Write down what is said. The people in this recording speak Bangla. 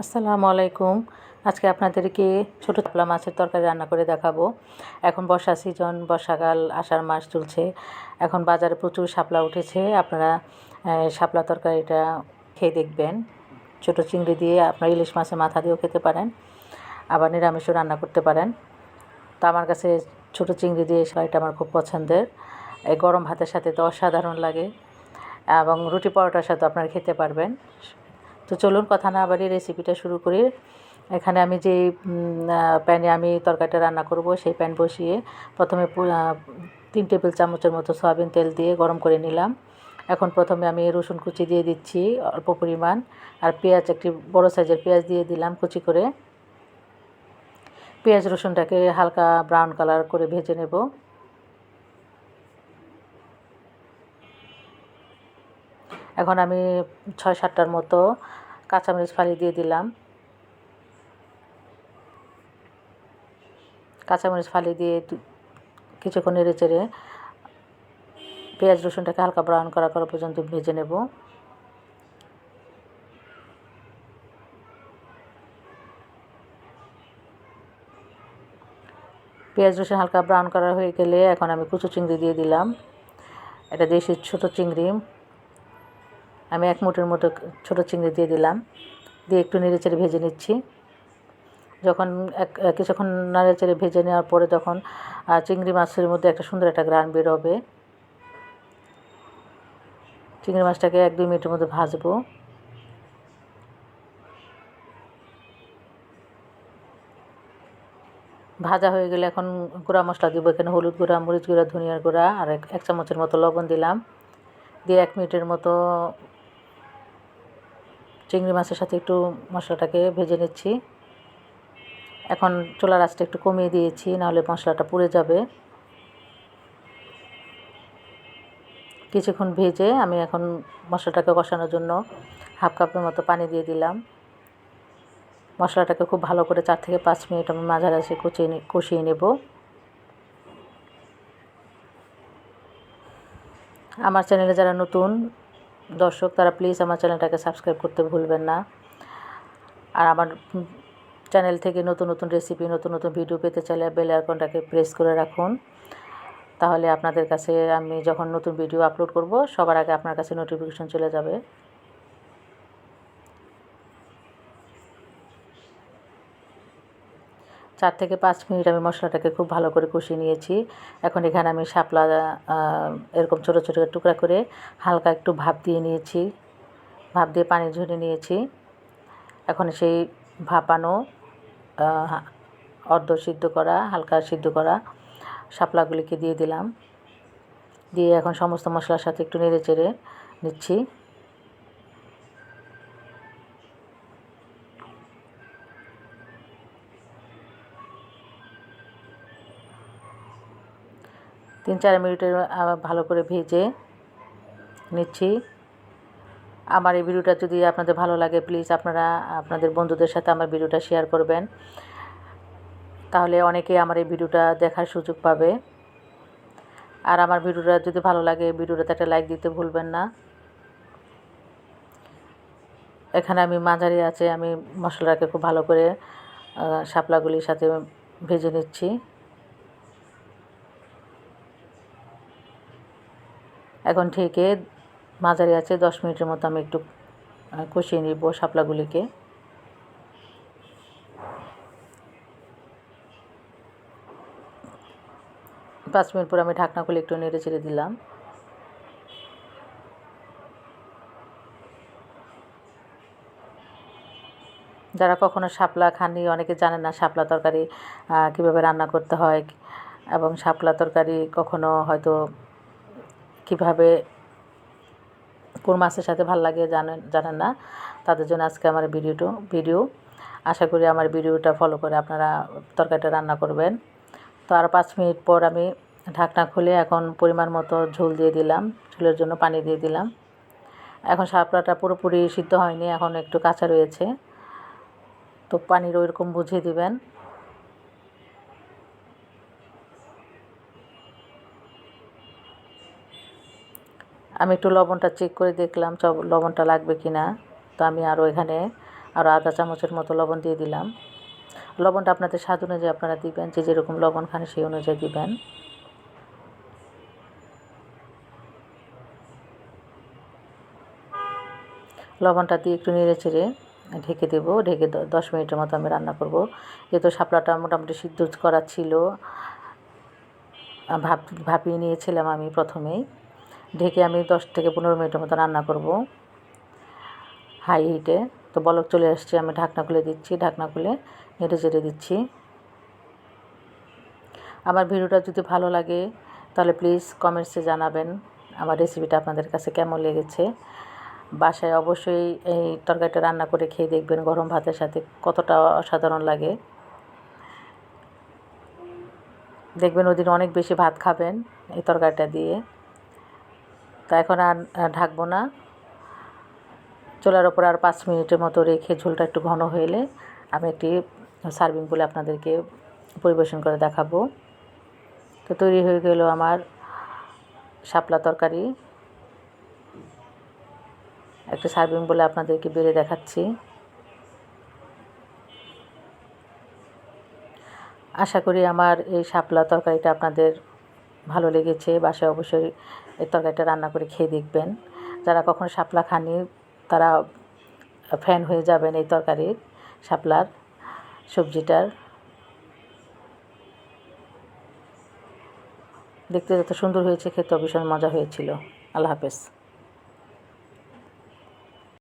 আসসালামু আলাইকুম। আজকে আপনাদেরকে ছোট শাপলা মাছের তরকারি রান্না করে দেখাবো। এখন বর্ষা সিজন, বর্ষাকাল, আষাঢ় মাস চলছে। এখন বাজারে প্রচুর শাপলা উঠেছে। আপনারা শাপলা তরকারিটা খেয়ে দেখবেন। ছোট চিংড়ি দিয়ে আপনারা ইলিশ মাছের মাথা দিয়েও খেতে পারেন, আবার নিরামিষও রান্না করতে পারেন। তো আমার কাছে ছোট চিংড়ি দিয়ে শাপলাটা আমার খুব পছন্দের। এই গরম ভাতের সাথে তো অসাধারণ লাগে, এবং রুটি পরোটার সাথে আপনারা খেতে পারবেন। তো চলুন কথা না বাড়িয়ে রেসিপিটা শুরু করি। এখানে আমি যে প্যানে আমি তরকারিটা রান্না করব, সেই প্যান বসিয়ে প্রথমে 3 টেবিল চামচের মতো সয়াবিন তেল দিয়ে গরম করে নিলাম। এখন প্রথমে আমি রসুন কুচি দিয়ে দিচ্ছি অল্প পরিমাণ, আর পেঁয়াজ, একটি বড় সাইজের পেঁয়াজ দিয়ে দিলাম কুচি করে। পেঁয়াজ রসুনটাকে হালকা ব্রাউন কালার করে ভেজে নেব। এখন আমি 6-7টার মতো কাঁচামরিচ ফালি দিয়ে দিলাম। কাঁচামরিচ ফালি দিয়ে কিছুক্ষণ নেড়ে চেড়ে পেঁয়াজ রসুনটাকে হালকা ব্রাউন করা পর্যন্ত ভেজে নেব। পেঁয়াজ রসুন হালকা ব্রাউন করা হয়ে গেলে এখন আমি কুচো চিংড়ি দিয়ে দিলাম। এটা দেশি ছোটো চিংড়ি, আমি 1 মুঠের মতো ছোটো চিংড়ি দিয়ে দিলাম। দিয়ে একটু নেড়ে চেড়ে ভেজে নিচ্ছি। যখন কিছুক্ষণ নেড়ে চেড়ে ভেজে নেওয়ার পরে তখন চিংড়ি মাছের মধ্যে একটা সুন্দর একটা ঘ্রাণ বেরোবে। চিংড়ি মাছটাকে 1-2 মিনিটের মধ্যে ভাজবো। ভাজা হয়ে গেলে এখন গুঁড়া মশলা দিব। এখানে হলুদ গুঁড়া, মরিচ গুঁড়া, ধনিয়ার গুঁড়া আর 1 চামচের মতো লবণ দিলাম। দিয়ে 1 মিনিটের মতো চিংড়ি মাছের সাথে একটু মশলাটাকে ভেজে নিচ্ছি। এখন চুলার আঁচটা একটু কমিয়ে দিয়েছি, নাহলে মশলাটা পুড়ে যাবে। কিছুক্ষণ ভেজে আমি এখন মশলাটাকে কষানোর জন্য 1/2 কাপের মতো পানি দিয়ে দিলাম। মশলাটাকে খুব ভালো করে 4 থেকে 5 মিনিট আমি মাঝারি আঁচে কষিয়ে নেব। আমার চ্যানেলে যারা নতুন দর্শক, তারা প্লিজ আমার চ্যানেলটাকে সাবস্ক্রাইব করতে ভুলবেন না। আর আমার চ্যানেল থেকে নতুন নতুন রেসিপি, নতুন নতুন ভিডিও পেতে চাইলে বেল আইকনটাকে প্রেস করে রাখুন। তাহলে আপনাদের কাছে আমি যখন নতুন ভিডিও আপলোড করব, সবার আগে আপনার কাছে নোটিফিকেশন চলে যাবে। চার থেকে 5 মিনিট আমি মশলাটাকে খুব ভালো করে কষিয়ে নিয়েছি। এখন এখানে আমি শাপলা এরকম ছোটো ছোটো টুকরা করে হালকা একটু ভাপ দিয়ে নিয়েছি। ভাপ দিয়ে পানি ঝরিয়ে নিয়েছি। এখন সেই ভাপানো অর্ধ সিদ্ধ করা, হালকা সিদ্ধ করা শাপলাগুলিকে দিয়ে দিলাম। দিয়ে এখন সমস্ত মশলার সাথে একটু নেড়ে চেড়ে নিচ্ছি। তিন 4 মিনিটের ভালো করে ভেজে নিচ্ছি। আমার এই ভিডিওটা যদি আপনাদের ভালো লাগে, প্লিজ আপনারা আপনাদের বন্ধুদের সাথে আমার ভিডিওটা শেয়ার করবেন। তাহলে অনেকে আমার এই ভিডিওটা দেখার সুযোগ পাবে। আর আমার ভিডিওটা যদি ভালো লাগে, ভিডিওটাতে একটা লাইক দিতে ভুলবেন না। এখানে আমি মাঝারি আঁচে আমি মশলাটাকে খুব ভালো করে শাপলাগুলির সাথে ভেজে নিচ্ছি। এখন ঢেকে মাঝারি আঁচে 10 মিনিটের মতো আমি একটু কষিয়ে নিব শাপলাগুলিকে। পাঁচ মিনিট পর আমি ঢাকনা খুলে একটু নেড়ে চেড়ে দিলাম। যারা কখনো শাপলা খাননি, অনেকে জানেন না শাপলা তরকারি কীভাবে রান্না করতে হয়, এবং শাপলা তরকারি কখনো হয়তো কীভাবে কোন মাছের সাথে ভালো লাগে জানেন না, তাদের জন্য আজকে আমার ভিডিও। আশা করি আমার ভিডিওটা ফলো করে আপনারা তরকারিটা রান্না করবেন। তো আরও 5 মিনিট পর আমি ঢাকনা খুলে এখন পরিমাণ মতো ঝোল দিয়ে দিলাম, ঝোলের জন্য পানি দিয়ে দিলাম। এখন শাপলাটা পুরোপুরি সিদ্ধ হয়নি, এখন একটু কাঁচা রয়েছে, তো পানির ওইরকম বুঝিয়ে দিবেন। আমি একটু লবণটা চেক করে দেখলাম লবণটা লাগবে কি না। তো আমি আরও এখানে আর আধা চামচের মতো লবণ দিয়ে দিলাম। লবণটা আপনাদের স্বাদ অনুযায়ী আপনারা দিবেন, যে যেরকম লবণ খান সেই অনুযায়ী দিবেন। লবণটা দিয়ে একটু নেড়ে চেড়ে ঢেকে দেবো। ঢেকে 10 মিনিটের মতো আমি রান্না করব। যেহেতু শাপলাটা মোটামুটি সিদ্ধ করা ছিল, ভাপিয়ে নিয়েছিলাম আমি প্রথমেই। ঢেকে আমি 10 থেকে 15 মিনিটের মতো রান্না করব হাই হিটে। তো বলক চলে আসছে, আমি ঢাকনা খুলে দিচ্ছি। ঢাকনা খুলে নেড়ে চেড়ে দিচ্ছি। আমার ভিডিওটা যদি ভালো লাগে তাহলে প্লিজ কমেন্টসে জানাবেন আমার রেসিপিটা আপনাদের কাছে কেমন লেগেছে। বাসায় অবশ্যই এই তরকারিটা রান্না করে খেয়ে দেখবেন, গরম ভাতের সাথে কতটা অসাধারণ লাগে। দেখবেন ওদিন অনেক বেশি ভাত খাবেন এই তরকারিটা দিয়ে। তা এখন আর ঢাকবো না। চুলার ওপর আর 5 মিনিটের মতো রেখে ঝোলটা একটু ঘন হলে আমি একটি সার্ভিং বলে আপনাদেরকে পরিবেশন করে দেখাবো। তো তৈরি হয়ে গেল আমার শাপলা তরকারি। একটা সার্ভিং বলে আপনাদেরকে বেড়ে দেখাচ্ছি। আশা করি আমার এই শাপলা তরকারিটা আপনাদের ভালো লেগেছে। বাসায় অবশ্যই এই তরকারিটা রান্না করে খেয়ে দেখবেন। যারা কখনো শাপলা খাননি তারা ফ্যান হয়ে যাবেন এই তরকারির, শাপলার সবজিটার। দেখতে যত সুন্দর হয়েছে, খেতেও ভীষণ মজা হয়েছিল। আল্লাহ হাফেজ।